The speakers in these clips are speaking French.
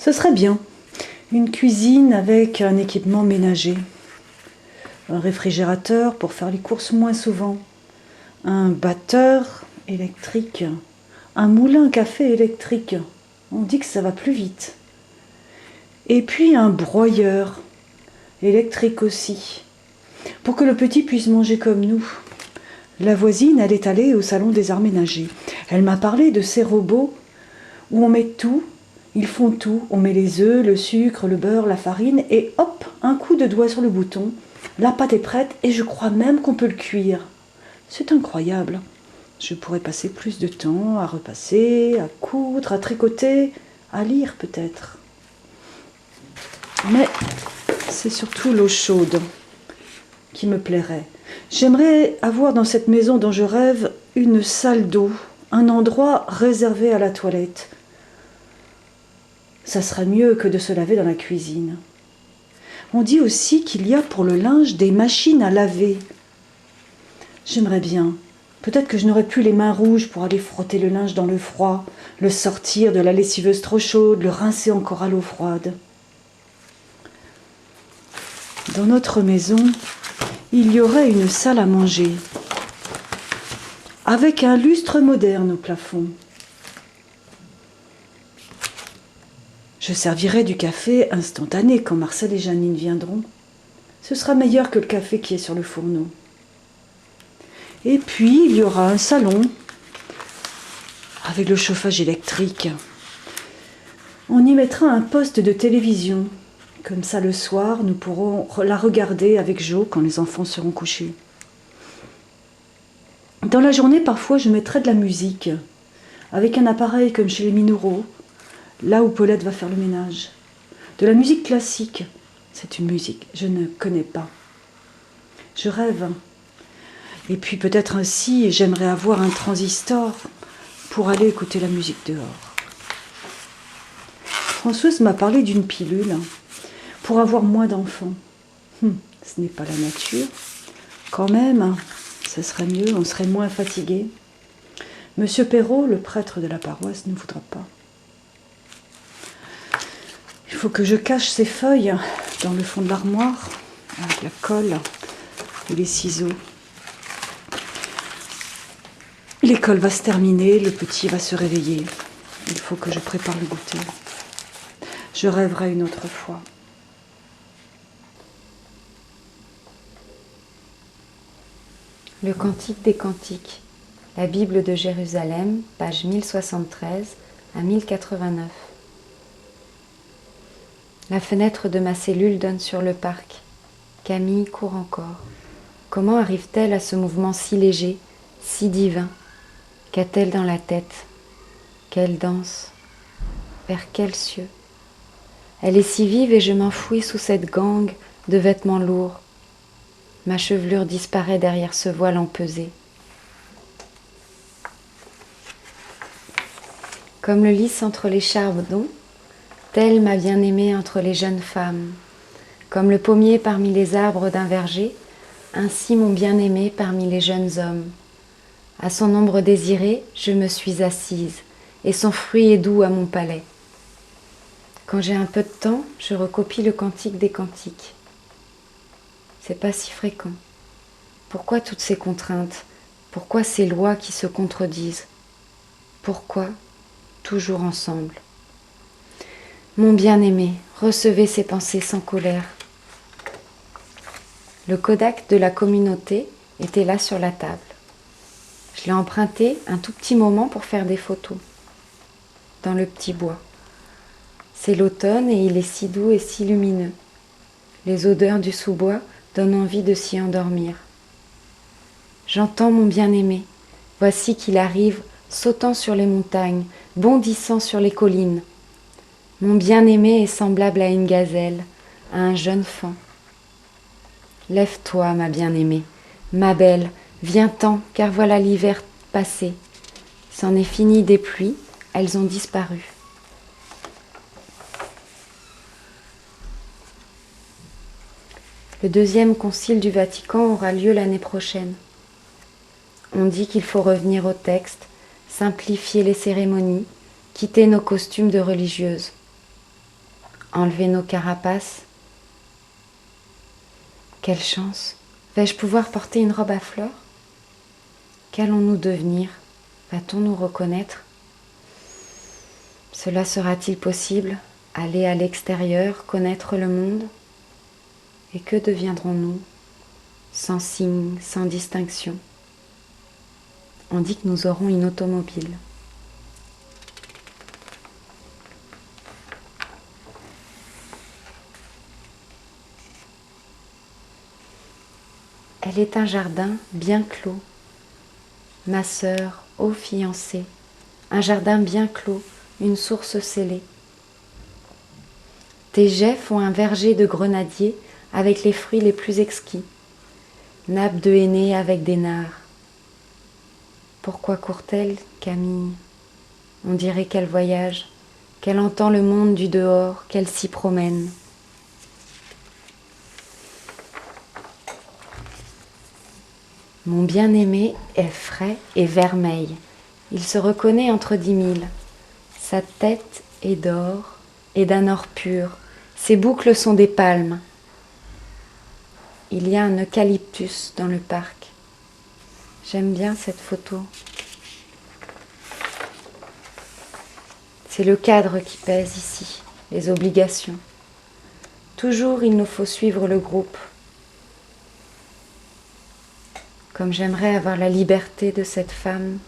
Ce serait bien. Une cuisine avec un équipement ménager. Un réfrigérateur pour faire les courses moins souvent. Un batteur électrique. Un moulin à café électrique. On dit que ça va plus vite. Et puis un broyeur électrique aussi. Pour que le petit puisse manger comme nous. La voisine, elle est allée au salon des arts ménagers. Elle m'a parlé de ces robots où on met tout, ils font tout. On met les œufs, le sucre, le beurre, la farine et hop, un coup de doigt sur le bouton. La pâte est prête et je crois même qu'on peut le cuire. C'est incroyable. Je pourrais passer plus de temps à repasser, à coudre, à tricoter, à lire peut-être. Mais c'est surtout l'eau chaude qui me plairait. J'aimerais avoir dans cette maison dont je rêve une salle d'eau, un endroit réservé à la toilette. Ça serait mieux que de se laver dans la cuisine. On dit aussi qu'il y a pour le linge des machines à laver. J'aimerais bien. Peut-être que je n'aurais plus les mains rouges pour aller frotter le linge dans le froid, le sortir de la lessiveuse trop chaude, le rincer encore à l'eau froide. Dans notre maison, il y aurait une salle à manger, avec un lustre moderne au plafond. Je servirai du café instantané quand Marcel et Janine viendront. Ce sera meilleur que le café qui est sur le fourneau. Et puis, il y aura un salon avec le chauffage électrique. On y mettra un poste de télévision. Comme ça, le soir, nous pourrons la regarder avec Jo quand les enfants seront couchés. Dans la journée, parfois, je mettrai de la musique, avec un appareil comme chez les Minoros, là où Paulette va faire le ménage. De la musique classique. C'est une musique, je ne connais pas. Je rêve. Et puis peut-être ainsi, j'aimerais avoir un transistor pour aller écouter la musique dehors. Françoise m'a parlé d'une pilule pour avoir moins d'enfants. Ce n'est pas la nature. Quand même, ça serait mieux, on serait moins fatigué. Monsieur Perrault, le prêtre de la paroisse, ne voudra pas. Il faut que je cache ces feuilles dans le fond de l'armoire, avec la colle et les ciseaux. L'école va se terminer, le petit va se réveiller. Il faut que je prépare le goûter. Je rêverai une autre fois. Le Cantique des Cantiques, la Bible de Jérusalem, page 1073 à 1089. La fenêtre de ma cellule donne sur le parc. Camille court encore. Comment arrive-t-elle à ce mouvement si léger, si divin? Qu'a-t-elle dans la tête? Quelle danse? Vers quels cieux? Elle est si vive et je m'enfouis sous cette gangue de vêtements lourds. Ma chevelure disparaît derrière ce voile empesé. Comme le lys entre les chardons, telle ma bien-aimée entre les jeunes femmes. Comme le pommier parmi les arbres d'un verger, ainsi mon bien-aimé parmi les jeunes hommes. À son ombre désirée, je me suis assise, et son fruit est doux à mon palais. Quand j'ai un peu de temps, je recopie le Cantique des Cantiques. C'est pas si fréquent. Pourquoi toutes ces contraintes? Pourquoi ces lois qui se contredisent? Pourquoi toujours ensemble? Mon bien-aimé, recevez ces pensées sans colère. Le Kodak de la communauté était là sur la table. Je l'ai emprunté un tout petit moment pour faire des photos. Dans le petit bois. C'est l'automne et il est si doux et si lumineux. Les odeurs du sous-bois donnent envie de s'y endormir. J'entends mon bien-aimé. Voici qu'il arrive, sautant sur les montagnes, bondissant sur les collines. Mon bien-aimé est semblable à une gazelle, à un jeune faon. Lève-toi, ma bien-aimée, ma belle, viens-t'en, car voilà l'hiver passé. C'en est fini des pluies, elles ont disparu. Le deuxième concile du Vatican aura lieu l'année prochaine. On dit qu'il faut revenir au texte, simplifier les cérémonies, quitter nos costumes de religieuses. enlever nos carapaces. Quelle chance! Vais-je pouvoir porter une robe à fleurs? Qu'allons-nous devenir? Va-t-on nous reconnaître? Cela sera-t-il possible? Aller à l'extérieur, connaître le monde? Et que deviendrons-nous? Sans signe, sans distinction. On dit que nous aurons une automobile. Elle est un jardin bien clos. Ma sœur, ô fiancée, un jardin bien clos, une source scellée. Tes jets font un verger de grenadier avec les fruits les plus exquis, nappe de henné avec des nards. Pourquoi court-elle, Camille? On dirait qu'elle voyage, qu'elle entend le monde du dehors, qu'elle s'y promène. Mon bien-aimé est frais et vermeil. Il se reconnaît entre 10 000. Sa tête est d'or et d'un or pur. Ses boucles sont des palmes. Il y a un eucalyptus dans le parc. J'aime bien cette photo. C'est le cadre qui pèse ici, les obligations. Toujours il nous faut suivre le groupe. Comme j'aimerais avoir la liberté de cette femme,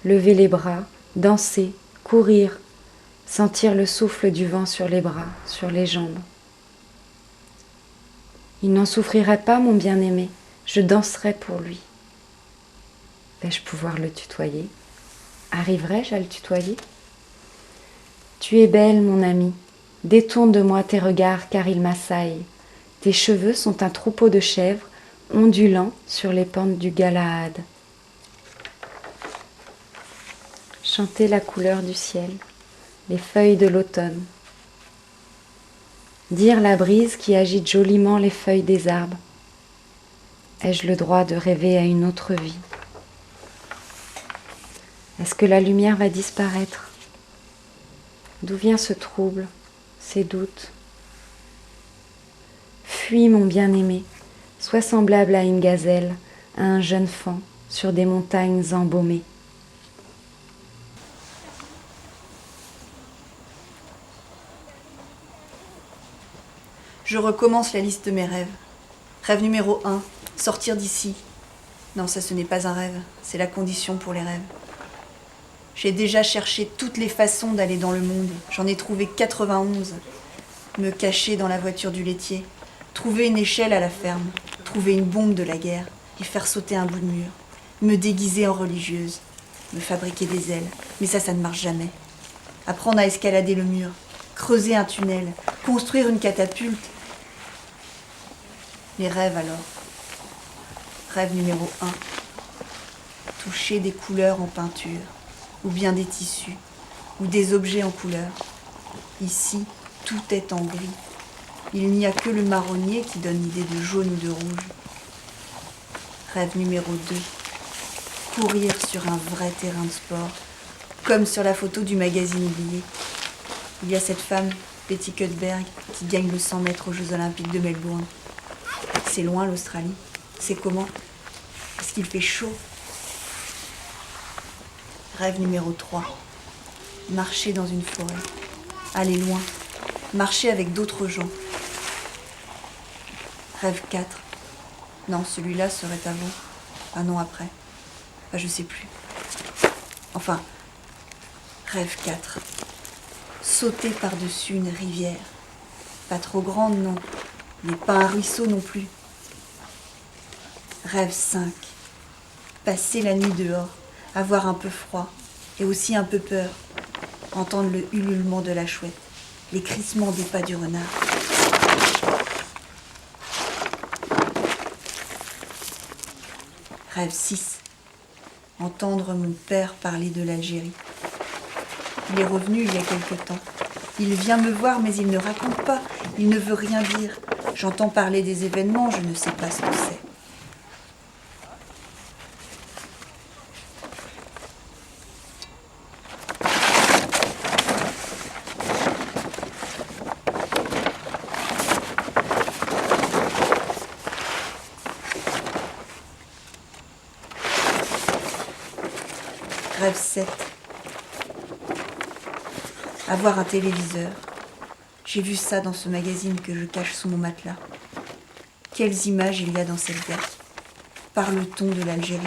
lever les bras, danser, courir, sentir le souffle du vent sur les bras, sur les jambes. Il n'en souffrirait pas, mon bien-aimé, je danserais pour lui. Vais-je pouvoir le tutoyer? Arriverai-je à le tutoyer? Tu es belle, mon ami, détourne de moi tes regards car ils m'assaillent. Tes cheveux sont un troupeau de chèvres ondulant sur les pentes du Galaad. Chantez la couleur du ciel, les feuilles de l'automne. Dire la brise qui agite joliment les feuilles des arbres. Ai-je le droit de rêver à une autre vie? Est-ce que la lumière va disparaître? D'où vient ce trouble, ces doutes? Fuis, mon bien-aimé, sois semblable à une gazelle, à un jeune faon sur des montagnes embaumées. Je recommence la liste de mes rêves. Rêve numéro 1, sortir d'ici. Non, ça ce n'est pas un rêve, c'est la condition pour les rêves. J'ai déjà cherché toutes les façons d'aller dans le monde. J'en ai trouvé 91. Me cacher dans la voiture du laitier, trouver une échelle à la ferme, trouver une bombe de la guerre et faire sauter un bout de mur, me déguiser en religieuse, me fabriquer des ailes, mais ça ne marche jamais. Apprendre à escalader le mur, creuser un tunnel, construire une catapulte. Les rêves alors. Rêve numéro 1. Toucher des couleurs en peinture, ou bien des tissus, ou des objets en couleur. Ici, tout est en gris. Il n'y a que le marronnier qui donne l'idée de jaune ou de rouge. Rêve numéro 2. Courir sur un vrai terrain de sport, comme sur la photo du magazine oublié. Il y a cette femme, Betty Cuthbert, qui gagne le 100 mètres aux Jeux Olympiques de Melbourne. C'est loin l'Australie. C'est comment? Est-ce qu'il fait chaud? Rêve numéro 3. Marcher dans une forêt. Aller loin. Marcher avec d'autres gens. Rêve 4. Non, celui-là serait avant. Ah non, après. Ah, je sais plus. Enfin, rêve 4. Sauter par-dessus une rivière. Pas trop grande, non. Mais pas un ruisseau non plus. Rêve 5. Passer la nuit dehors, avoir un peu froid et aussi un peu peur. Entendre le ululement de la chouette, les crissements des pas du renard. Rêve 6. Entendre mon père parler de l'Algérie. Il est revenu il y a quelque temps. Il vient me voir, mais il ne raconte pas. Il ne veut rien dire. J'entends parler des événements, je ne sais pas ce que c'est. Rêve 7. Avoir un téléviseur. J'ai vu ça dans ce magazine que je cache sous mon matelas. Quelles images il y a dans cette guerre. Parle-t-on de l'Algérie?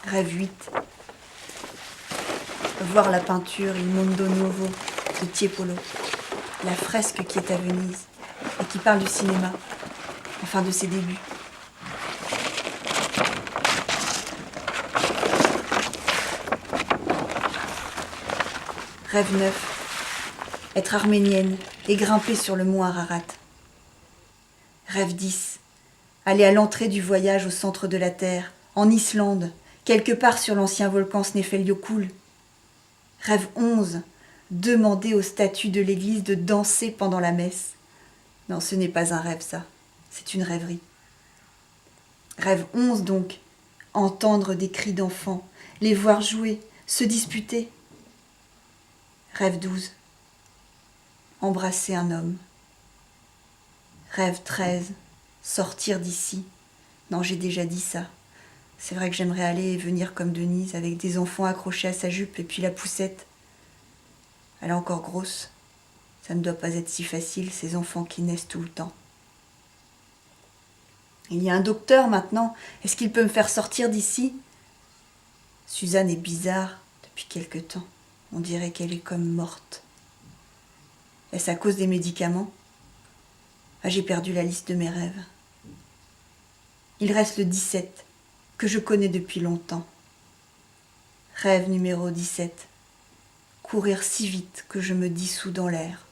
Rêve 8. Voir la peinture Il Mondo Nuovo de Tiepolo. La fresque qui est à Venise et qui parle du cinéma, enfin de ses débuts. Rêve 9. Être arménienne et grimper sur le mont Ararat. Rêve 10. Aller à l'entrée du voyage au centre de la Terre, en Islande, quelque part sur l'ancien volcan Snæfellsjökull. Rêve 11. Demander aux statues de l'église de danser pendant la messe. Non, ce n'est pas un rêve, ça. C'est une rêverie. Rêve 11, donc. Entendre des cris d'enfants, les voir jouer, se disputer. Rêve 12. Embrasser un homme. Rêve 13. Sortir d'ici. Non, j'ai déjà dit ça. C'est vrai que j'aimerais aller et venir comme Denise, avec des enfants accrochés à sa jupe et puis la poussette. Elle est encore grosse. Ça ne doit pas être si facile, ces enfants qui naissent tout le temps. Il y a un docteur maintenant. Est-ce qu'il peut me faire sortir d'ici? Suzanne est bizarre depuis quelque temps. On dirait qu'elle est comme morte. Est-ce à cause des médicaments? Ah, j'ai perdu la liste de mes rêves. Il reste le 17, que je connais depuis longtemps. Rêve numéro 17. Courir si vite que je me dissous dans l'air.